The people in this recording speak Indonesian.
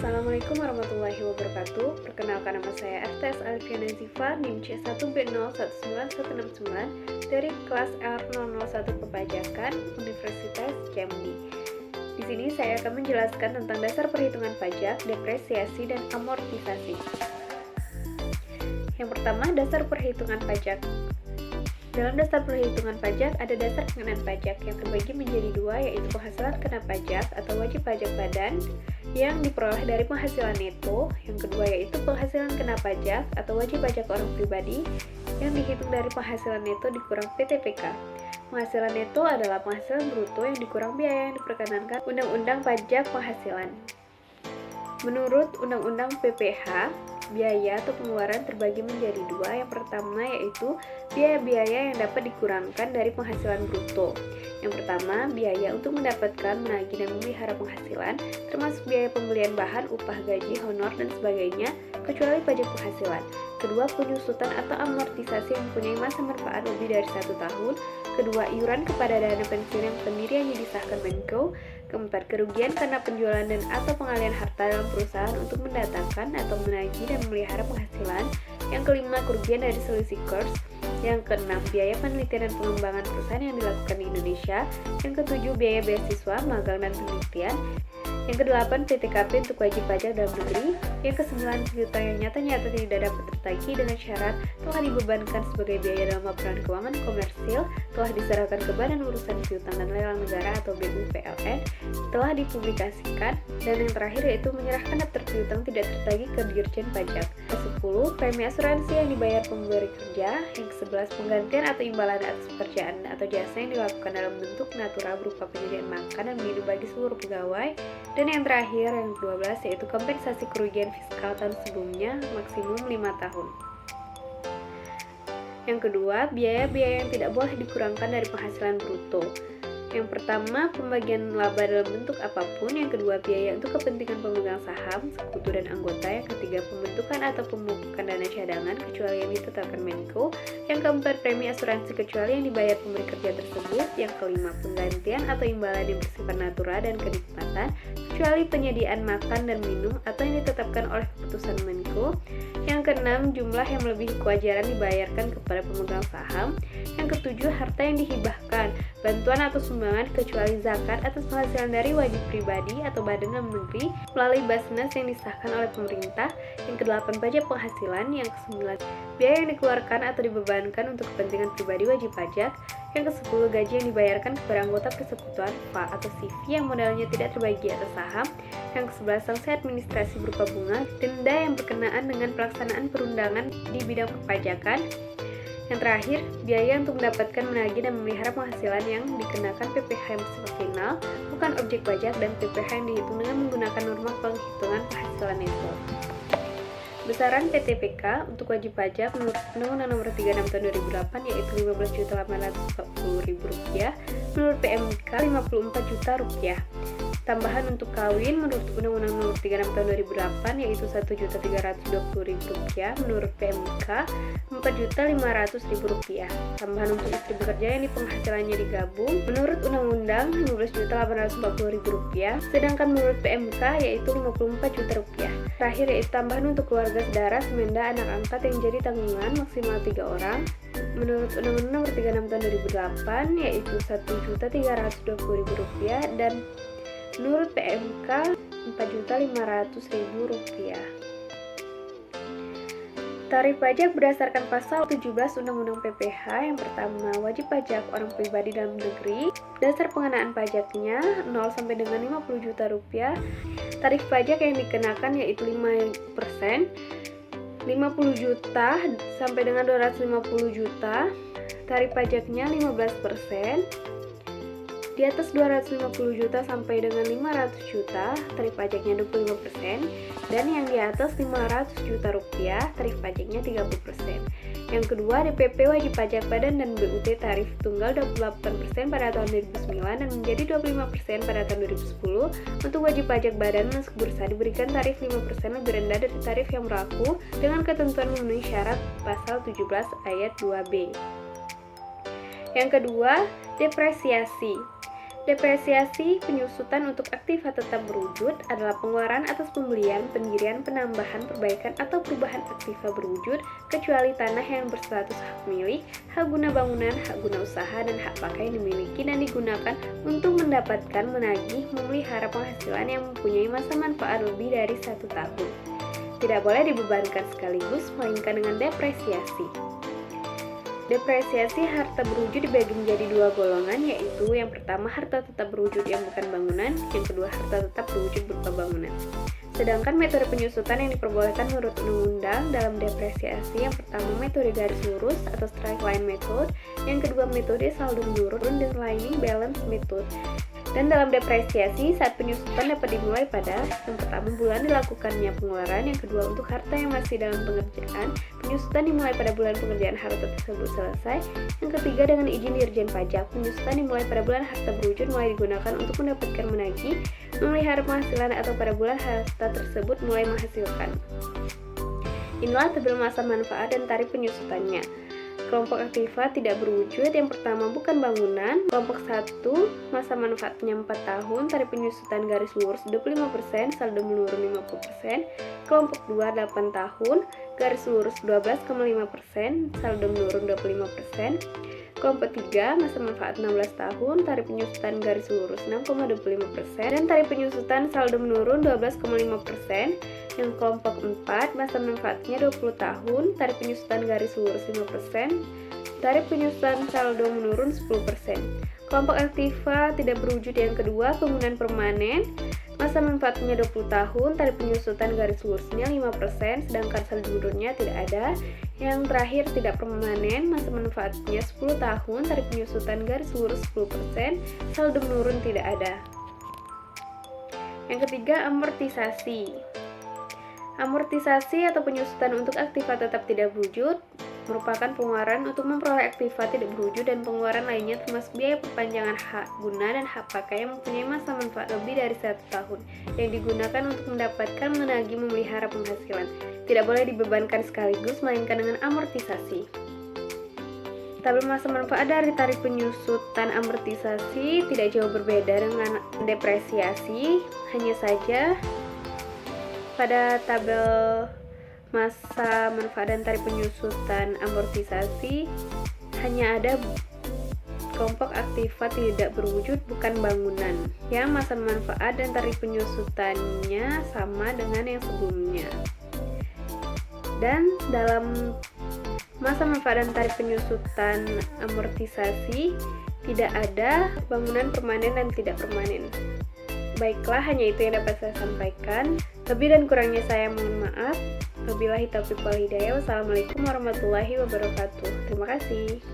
Assalamualaikum warahmatullahi wabarakatuh. Perkenalkan, nama saya FTS Alfiana Ziva, NIM C1B019169 dari kelas R001 Perpajakan Universitas Jambi. Di sini saya akan menjelaskan tentang dasar perhitungan pajak, depresiasi, dan amortisasi. Yang pertama, dasar perhitungan pajak. Dalam dasar perhitungan pajak, ada dasar pengenaan pajak yang terbagi menjadi dua, yaitu penghasilan kena pajak atau wajib pajak badan yang diperoleh dari penghasilan neto. Yang kedua yaitu penghasilan kena pajak atau wajib pajak orang pribadi yang dihitung dari penghasilan neto dikurang PTPK. Penghasilan neto adalah penghasilan bruto yang dikurang biaya yang diperkenankan Undang-Undang Pajak Penghasilan. Menurut Undang-Undang PPH, biaya atau pengeluaran terbagi menjadi dua. Yang pertama yaitu biaya-biaya yang dapat dikurangkan dari penghasilan bruto. Yang pertama, biaya untuk mendapatkan, menagih, dan memelihara penghasilan, termasuk biaya pembelian bahan, upah, gaji, honor, dan sebagainya, kecuali pajak penghasilan. Kedua, penyusutan atau amortisasi yang mempunyai masa manfaat lebih dari 1 tahun. Kedua, iuran kepada dana pensiun yang pendiriannya disahkan Menko. Keempat, kerugian karena penjualan dan atau pengalihan harta dalam perusahaan untuk mendatangkan atau menagih dan memelihara penghasilan. Yang kelima, kerugian dari selisih kurs. Yang keenam, biaya penelitian dan pengembangan perusahaan yang dilakukan di Indonesia. Yang ketujuh, biaya beasiswa, magang, dan penelitian. Yang kedelapan, PTKP untuk wajib pajak dalam negeri. Yang kesembilan, piutang yang nyata-nyata tidak dapat tertagih dengan syarat telah dibebankan sebagai biaya dalam laporan keuangan komersil, telah diserahkan ke Badan Urusan Piutang dan Lelang Negara atau BUPLN, telah dipublikasikan, dan yang terakhir yaitu menyerahkan daftar piutang tidak tertagih ke Dirjen Pajak. Ke-10, premi asuransi yang dibayar pemberi kerja. Yang ke-11, penggantian atau imbalan atas pekerjaan atau jasa yang dilakukan dalam bentuk natura berupa penyediaan makan dan minum bagi seluruh pegawai. Dan yang terakhir, yang ke-12, yaitu kompensasi kerugian fiskal tahun sebelumnya maksimum 5 tahun. Yang kedua, biaya-biaya yang tidak boleh dikurangkan dari penghasilan bruto. Yang pertama, pembagian laba dalam bentuk apapun. Yang kedua, biaya untuk kepentingan pemegang saham, sekutu, dan anggota. Yang ketiga, pembentukan atau pemupukan dana cadangan kecuali yang ditetapkan Menko. Yang keempat, premi asuransi kecuali yang dibayar pemberi kerja tersebut. Yang kelima, penggantian atau imbalan yang bersifat natura dan kenikmatan kecuali penyediaan makan dan minum atau yang ditetapkan oleh keputusan Menko. Yang keenam, jumlah yang melebihi kewajaran dibayarkan kepada pemegang saham. Yang ketujuh, harta yang dihibahkan, bantuan atau sumbangan kecuali zakat atas penghasilan dari wajib pribadi atau badan dalam negeri melalui Basnas yang disahkan oleh pemerintah. Yang kedelapan, pajak penghasilan. Yang kesembilan, biaya yang dikeluarkan atau dibebankan untuk kepentingan pribadi wajib pajak. Yang ke-10, gaji yang dibayarkan kepada anggota persekutuan FA atau CV yang modalnya tidak terbagi atas saham. Yang ke-11, sanksi administrasi berupa bunga, denda yang berkenaan dengan pelaksanaan perundangan di bidang perpajakan. Yang terakhir, biaya untuk mendapatkan, menagih, dan memelihara penghasilan yang dikenakan PPh yang bersifat final, bukan objek pajak, dan PPh yang dihitung dengan menggunakan norma penghitungan penghasilan neto. Besaran PTPK untuk wajib pajak menurut Undang-Undang Nomor 36 Tahun 2008 yaitu Rp15.840.000, menurut PMK Rp54.000.000. Tambahan untuk kawin menurut Undang-Undang Nomor 36 Tahun 2008 yaitu Rp1.320.000, menurut PMK Rp4.500.000. Tambahan untuk istri bekerja yang penghasilannya digabung menurut Undang-Undang Rp15.840.000, sedangkan menurut PMK yaitu Rp54.000.000. Terakhir yaitu tambahan untuk keluarga saudara semenda anak angkat yang jadi tanggungan maksimal 3 orang menurut Undang-Undang Nomor 36 Tahun 2008 yaitu Rp1.320.000 dan menurut PMK Rp4.500.000. Tarif pajak berdasarkan pasal 17 Undang-Undang PPH. Yang pertama, wajib pajak orang pribadi dalam negeri. Dasar pengenaan pajaknya 0 sampai dengan Rp50 juta. Tarif pajak yang dikenakan yaitu 5%, 50 juta sampai dengan 250 juta. Tarif pajaknya 15%. Di atas 250 juta sampai dengan 500 juta, tarif pajaknya 25%, dan yang di atas 500 juta rupiah, tarif pajaknya 30%. Yang kedua, DPP wajib pajak badan dan BUT tarif tunggal 28% pada tahun 2009 dan menjadi 25% pada tahun 2010. Untuk wajib pajak badan masuk bursa diberikan tarif 5% lebih rendah dari tarif yang berlaku dengan ketentuan memenuhi syarat pasal 17 ayat 2B. Yang kedua, depresiasi. Depresiasi penyusutan untuk aktiva tetap berwujud adalah pengeluaran atas pembelian, pendirian, penambahan, perbaikan, atau perubahan aktiva berwujud kecuali tanah yang berstatus hak milik, hak guna bangunan, hak guna usaha, dan hak pakai yang dimiliki dan digunakan untuk mendapatkan, menagih, memelihara penghasilan yang mempunyai masa manfaat lebih dari 1 tahun. Tidak boleh dibebankan sekaligus, melainkan dengan depresiasi. Depresiasi harta berwujud dibagi menjadi 2 golongan, yaitu yang pertama harta tetap berwujud yang bukan bangunan, yang kedua harta tetap berwujud berupa bangunan. Sedangkan metode penyusutan yang diperbolehkan menurut undang-undang dalam depresiasi yang pertama metode garis lurus atau straight line method, yang kedua metode saldo menurun dan declining balance method. Dan dalam depresiasi, saat penyusutan dapat dimulai pada yang pertama bulan dilakukannya pengeluaran, yang kedua untuk harta yang masih dalam pengerjaan, penyusutan dimulai pada bulan pengerjaan harta tersebut selesai, yang ketiga dengan izin Dirjen Pajak, penyusutan dimulai pada bulan harta berwujud mulai digunakan untuk mendapatkan menagih, memelihara penghasilan atau pada bulan harta tersebut mulai menghasilkan. Inilah tabel masa manfaat dan tarif penyusutannya. Kelompok aktiva tidak berwujud yang pertama bukan bangunan. Kelompok 1 masa manfaatnya 4 tahun, tarif penyusutan garis lurus 25%, saldo menurun 50%. Kelompok 2 8 tahun, garis lurus 12,5%, saldo menurun 25%. Kelompok 3 masa manfaat 16 tahun, tarif penyusutan garis lurus 6,25%, dan tarif penyusutan saldo menurun 12,5%. Yang kelompok 4 masa manfaatnya 20 tahun, tarif penyusutan garis lurus 5%, tarif penyusutan saldo menurun 10%. Kelompok aktiva tidak berwujud yang kedua bangunan permanen, masa manfaatnya 20 tahun, tarif penyusutan garis lurusnya 5%, sedangkan saldo menurunnya tidak ada. Yang terakhir tidak permanen, masa manfaatnya 10 tahun, tarif penyusutan garis lurus 10%, saldo menurun tidak ada. Yang ketiga amortisasi. Amortisasi atau penyusutan untuk aktiva tetap tidak berwujud merupakan pengeluaran untuk memperoleh aktiva tidak berwujud dan pengeluaran lainnya termasuk biaya perpanjangan hak guna dan hak pakai yang mempunyai masa manfaat lebih dari 1 tahun yang digunakan untuk mendapatkan, menagih, memelihara penghasilan. Tidak boleh dibebankan sekaligus melainkan dengan amortisasi. Tabel masa manfaat dari tarif penyusutan amortisasi tidak jauh berbeda dengan depresiasi, hanya saja pada tabel masa manfaat dan tarif penyusutan amortisasi hanya ada kelompok aktiva tidak berwujud bukan bangunan yang masa manfaat dan tarif penyusutannya sama dengan yang sebelumnya. Dan dalam masa manfaat dan tarif penyusutan amortisasi tidak ada bangunan permanen dan tidak permanen. Baiklah, hanya itu yang dapat saya sampaikan. Lebih dan kurangnya saya mohon maaf. Wabillahi taufiq wal hidayah. Wassalamualaikum warahmatullahi wabarakatuh. Terima kasih.